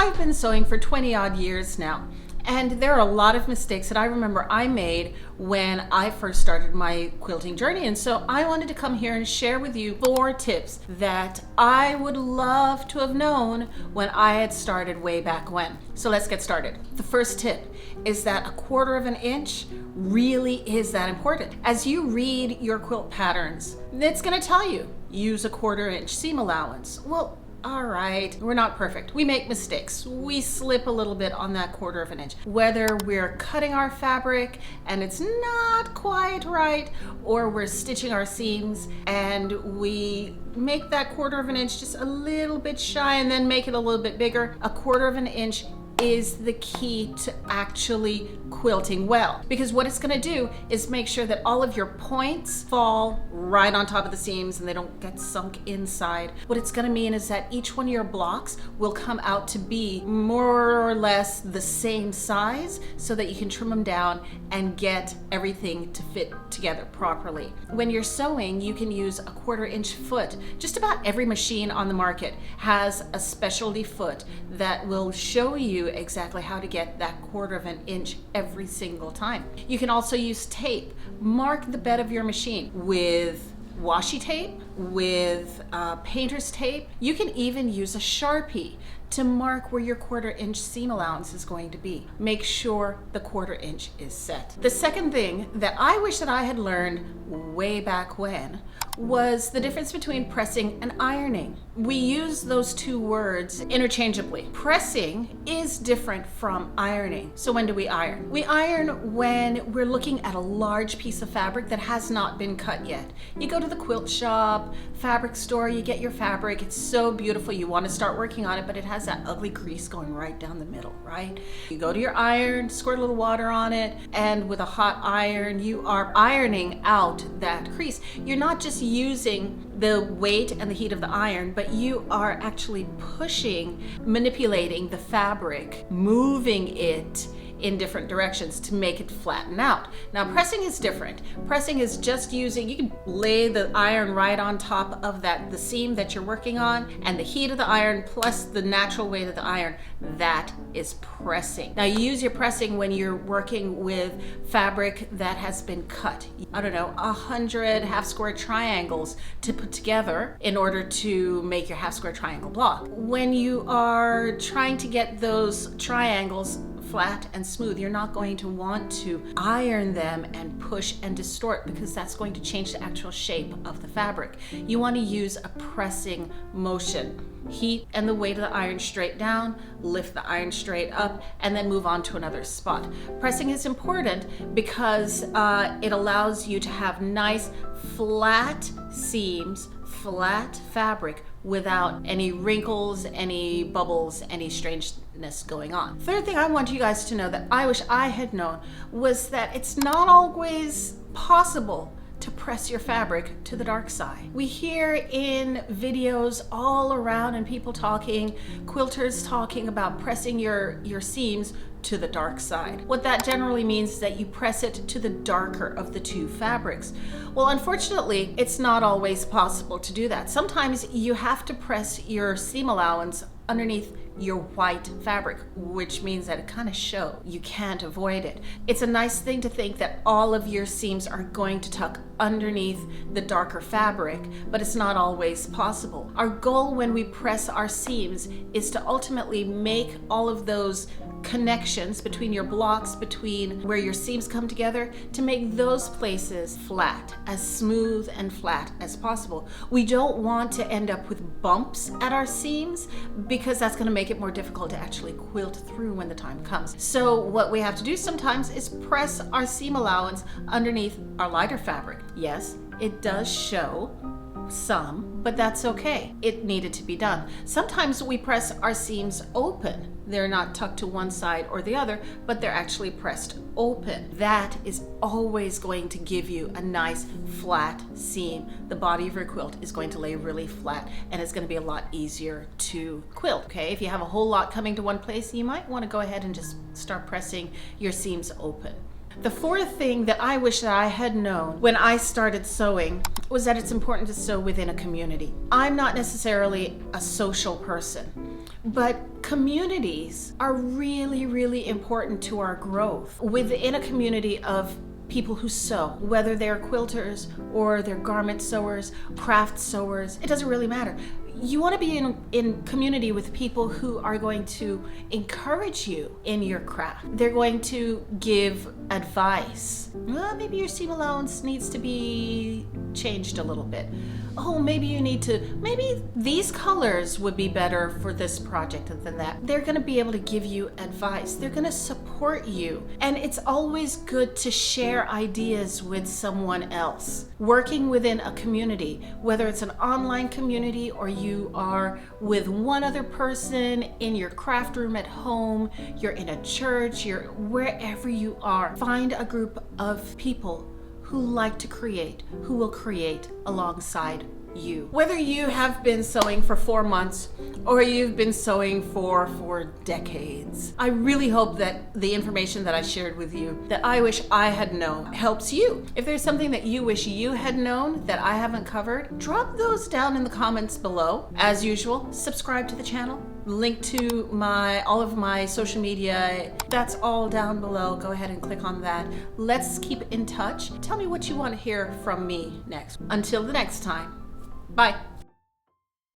I've been sewing for 20 odd years now, and there are a lot of mistakes that I remember I made when I first started my quilting journey. And so I wanted to come here and share with you 4 tips that I would love to have known when I had started way back when. So let's get started. The first tip is that 1/4 of an inch really is that important. As you read your quilt patterns, it's going to tell you use 1/4 inch seam allowance. Well, all right, we're not perfect. We make mistakes. We slip a little bit on that 1/4 of an inch. Whether we're cutting our fabric and it's not quite right, or we're stitching our seams and we make that 1/4 of an inch just a little bit shy and then make it a little bit bigger, 1/4 of an inch is the key to actually quilting well, because what it's going to do is make sure that all of your points fall right on top of the seams and they don't get sunk inside. What it's going to mean is that each one of your blocks will come out to be more or less the same size so that you can trim them down and get everything to fit together properly. When you're sewing, you can use 1/4 inch foot. Just about every machine on the market has a specialty foot that will show you exactly how to get that 1/4 of an inch every single time. You can also use tape. Mark the bed of your machine with washi tape, with painter's tape. You can even use a Sharpie to mark where your 1/4 inch seam allowance is going to be. Make sure the 1/4 inch is set. The second thing that I wish that I had learned way back when was the difference between pressing and ironing. We use those 2 words interchangeably. Pressing is different from ironing. So when do we iron? We iron when we're looking at a large piece of fabric that has not been cut yet. You go to the quilt shop, fabric store, you get your fabric, it's so beautiful, you want to start working on it, but it has that ugly grease going right down the middle, right? You go to your iron, squirt a little water on it, and with a hot iron, you are ironing out that crease. You're not just using the weight and the heat of the iron, but you are actually pushing, manipulating the fabric, moving it in different directions to make it flatten out. Now, pressing is different. Pressing is just using, you can lay the iron right on top of the seam that you're working on, and the heat of the iron plus the natural weight of the iron, that is pressing. Now, you use your pressing when you're working with fabric that has been cut. I don't know, 100 half square triangles to put together in order to make your half square triangle block. When you are trying to get those triangles flat and smooth, you're not going to want to iron them and push and distort, because that's going to change the actual shape of the fabric. You want to use a pressing motion. Heat and the weight of the iron straight down, lift the iron straight up, and then move on to another spot. Pressing is important because it allows you to have nice flat seams, flat fabric without any wrinkles, any bubbles, any strangeness going on. Third thing I want you guys to know that I wish I had known was that it's not always possible to press your fabric to the dark side. We hear in videos all around and people talking, quilters talking about pressing your seams to the dark side. What that generally means is that you press it to the darker of the 2 fabrics. Well, unfortunately, it's not always possible to do that. Sometimes you have to press your seam allowance underneath your white fabric, which means that it kind of shows. You can't avoid it. It's a nice thing to think that all of your seams are going to tuck underneath the darker fabric, but it's not always possible. Our goal when we press our seams is to ultimately make all of those connections between your blocks, between where your seams come together, to make those places flat, as smooth and flat as possible. We don't want to end up with bumps at our seams, because that's going to make it more difficult to actually quilt through when the time comes. So what we have to do sometimes is press our seam allowance underneath our lighter fabric. Yes, it does show some, but that's okay. It needed to be done. Sometimes we press our seams open. They're not tucked to one side or the other, but they're actually pressed open. That is always going to give you a nice flat seam. The body of your quilt is going to lay really flat, and it's going to be a lot easier to quilt. Okay, if you have a whole lot coming to one place, you might want to go ahead and just start pressing your seams open. The fourth thing that I wish that I had known when I started sewing was that it's important to sew within a community. I'm not necessarily a social person, But communities are really, really important to our growth. Within a community of people who sew, whether they're quilters or they're garment sewers, craft sewers, it doesn't really matter. You want to be in community with people who are going to encourage you in your craft. They're going to give advice. Well, maybe your seam allowance needs to be changed a little bit. Oh, maybe these colors would be better for this project than that. They're going to be able to give you advice. They're going to support you. And it's always good to share ideas with someone else. Working within a community, whether it's an online community or you are with one other person in your craft room at home, you're in a church, you're wherever you are, find a group of people who like to create, who will create alongside you. Whether you have been sewing for 4 months or you've been sewing for decades, I really hope that the information that I shared with you, that I wish I had known, helps you. If there's something that you wish you had known that I haven't covered, drop those down in the comments below. As usual, subscribe to the channel. Link to all of my social media, that's all down below. Go ahead and click on that. Let's keep in touch. Tell me what you want to hear from me next. Until the next time, bye.